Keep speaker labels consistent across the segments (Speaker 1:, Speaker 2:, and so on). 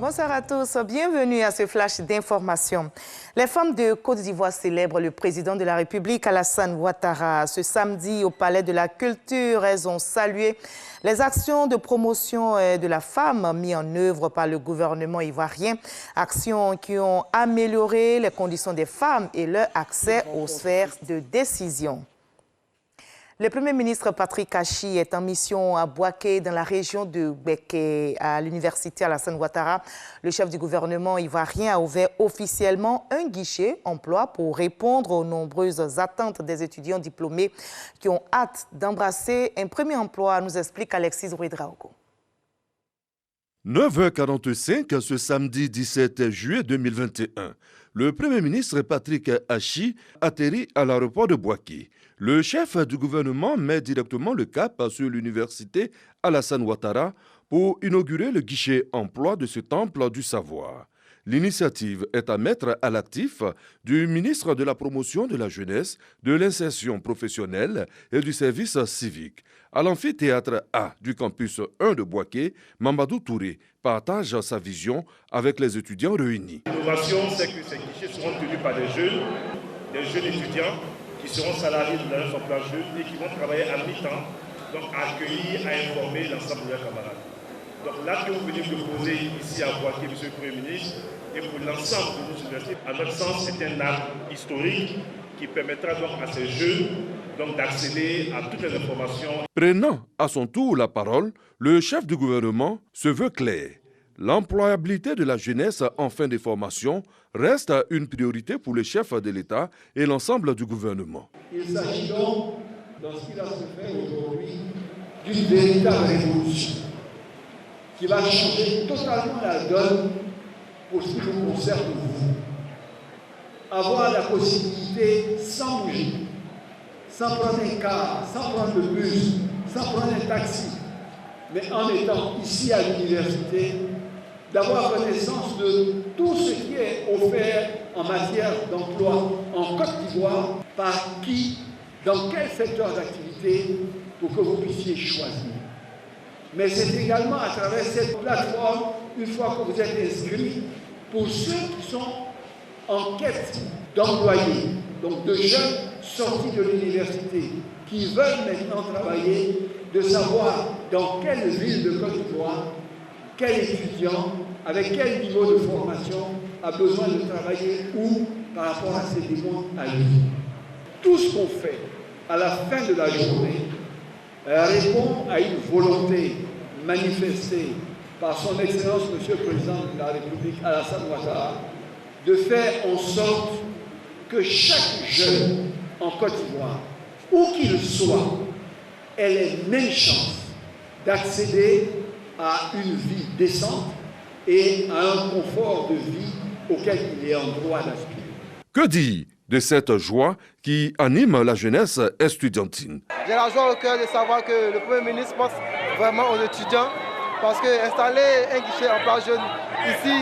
Speaker 1: Bonsoir à tous, bienvenue à ce flash d'information. Les femmes de Côte d'Ivoire célèbrent le président de la République, Alassane Ouattara. Ce samedi, au Palais de la Culture, elles ont salué les actions de promotion de la femme mises en œuvre par le gouvernement ivoirien. Actions qui ont amélioré les conditions des femmes et leur accès aux sphères de décision. Le Premier ministre Patrick Achi est en mission à Bouaké, dans la région de Béké, à l'université Alassane Ouattara. Le chef du gouvernement ivoirien a ouvert officiellement un guichet emploi pour répondre aux nombreuses attentes des étudiants diplômés qui ont hâte d'embrasser un premier emploi, nous explique Alexis Ouedraogo.
Speaker 2: 9h45 ce samedi 17 juillet 2021. Le Premier ministre Patrick Achi atterrit à l'aéroport de Bouaké. Le chef du gouvernement met directement le cap sur l'université Alassane Ouattara pour inaugurer le guichet emploi de ce temple du savoir. L'initiative est à mettre à l'actif du ministre de la Promotion de la Jeunesse, de l'Insertion professionnelle et du Service civique. À l'amphithéâtre A du campus 1 de Bouaké, Mamadou Touré partage sa vision avec les étudiants réunis.
Speaker 3: L'innovation, c'est que ces guichets seront tenus par des jeunes étudiants qui seront salariés de l'Agence emploi jeunes et qui vont travailler à mi-temps, donc à accueillir, à informer l'ensemble de leurs camarades. Donc l'acte que vous venez de poser ici à Bouaké, Monsieur le Premier ministre, et pour l'ensemble de nos universités, à notre sens, c'est un acte historique qui permettra donc à ces jeunes d'accéder à toutes les informations.
Speaker 2: Prenant à son tour la parole, le chef du gouvernement se veut clair. L'employabilité de la jeunesse en fin de formation reste une priorité pour le chef de l'État et l'ensemble du gouvernement.
Speaker 4: Il s'agit donc, dans ce qui va se faire aujourd'hui, d'une véritable révolution qui va changer totalement la donne pour ce qui vous concerne vous. Avoir la possibilité, sans bouger, sans prendre un car, sans prendre le bus, sans prendre un taxi, mais en étant ici à l'université, d'avoir connaissance de tout ce qui est offert en matière d'emploi en Côte d'Ivoire, par qui, dans quel secteur d'activité, pour que vous puissiez choisir. Mais c'est également à travers cette plateforme, une fois que vous êtes inscrits, pour ceux qui sont en quête d'employés, donc de jeunes sortis de l'université, qui veulent maintenant travailler, de savoir dans quelle ville de Côte d'Ivoire, quel étudiant, avec quel niveau de formation, a besoin de travailler où par rapport à ses demandes à lui. Tout ce qu'on fait à la fin de la journée répond à une volonté manifestée par son Excellence, Monsieur le Président de la République, Alassane Ouattara, de faire en sorte que chaque jeune en Côte d'Ivoire, où qu'il soit, ait les mêmes chances d'accéder à une vie décente et à un confort de vie auquel il est en droit d'aspirer.
Speaker 2: Que dire de cette joie qui anime la jeunesse estudiantine?
Speaker 5: J'ai la joie au cœur de savoir que le Premier ministre pense vraiment aux étudiants, parce qu'installer un guichet emploi jeune ici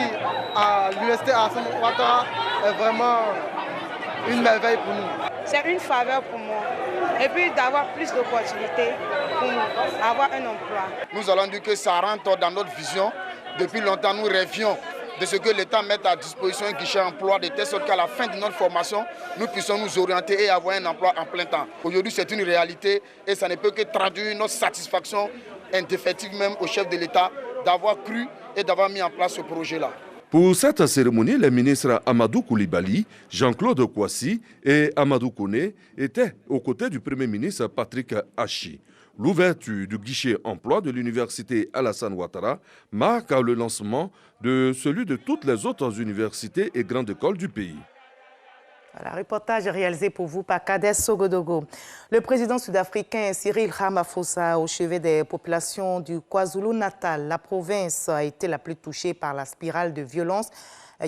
Speaker 5: à l'université Alassane Ouattara est vraiment une merveille pour nous.
Speaker 6: C'est une faveur pour moi. Et puis d'avoir plus d'opportunités pour avoir un emploi.
Speaker 7: Nous allons dire que ça rentre dans notre vision. Depuis longtemps, nous rêvions de ce que l'État mette à disposition un guichet emploi de telle sorte qu'à la fin de notre formation, nous puissions nous orienter et avoir un emploi en plein temps. Aujourd'hui, c'est une réalité et ça ne peut que traduire notre satisfaction indéfectible même au chef de l'État d'avoir cru et d'avoir mis en place ce projet-là.
Speaker 2: Pour cette cérémonie, les ministres Amadou Koulibaly, Jean-Claude Kouassi et Amadou Koné étaient aux côtés du Premier ministre Patrick Achi. L'ouverture du guichet emploi de l'université Alassane Ouattara marque le lancement de celui de toutes les autres universités et grandes écoles du pays.
Speaker 1: Voilà, reportage réalisé pour vous par Kades Sogodogo. Le président sud-africain Cyril Ramaphosa, au chevet des populations du KwaZulu-Natal, la province a été la plus touchée par la spirale de violence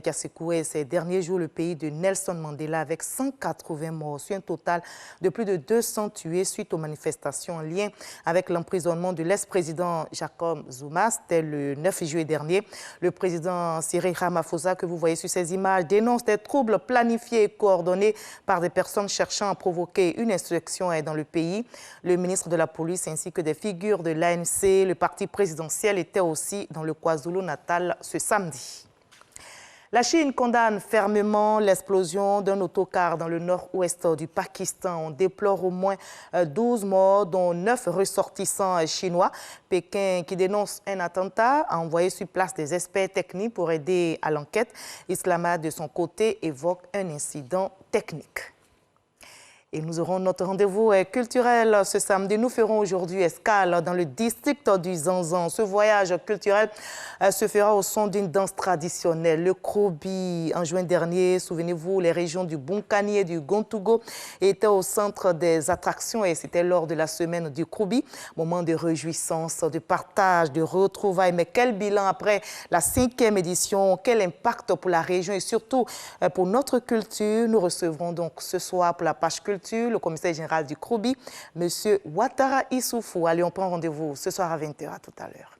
Speaker 1: qui a secoué ces derniers jours le pays de Nelson Mandela avec 180 morts sur un total de plus de 200 tués suite aux manifestations en lien avec l'emprisonnement de l'ex-président Jacob Zuma. C'était le 9 juillet dernier. Le président Cyril Ramaphosa, que vous voyez sur ces images, dénonce des troubles planifiés et coordonnés par des personnes cherchant à provoquer une insurrection dans le pays. Le ministre de la Police ainsi que des figures de l'ANC, le parti présidentiel, étaient aussi dans le KwaZulu-Natal ce samedi. La Chine condamne fermement l'explosion d'un autocar dans le nord-ouest du Pakistan. On déplore au moins 12 morts, dont 9 ressortissants chinois. Pékin, qui dénonce un attentat, a envoyé sur place des experts techniques pour aider à l'enquête. Islamabad, de son côté, évoque un incident technique. Et nous aurons notre rendez-vous culturel ce samedi. Nous ferons aujourd'hui escale dans le district du Zanzan. Ce voyage culturel se fera au son d'une danse traditionnelle, le Krobi. En juin dernier, souvenez-vous, les régions du Bunkani et du Gontougo étaient au centre des attractions et c'était lors de la semaine du Krobi. Moment de réjouissance, de partage, de retrouvailles. Mais quel bilan après la 5e édition? Quel impact pour la région et surtout pour notre culture? Nous recevrons donc ce soir pour la page culture le commissaire général du Krobi, M. Ouattara Issoufou. Allez, on prend rendez-vous ce soir à 20h. À tout à l'heure.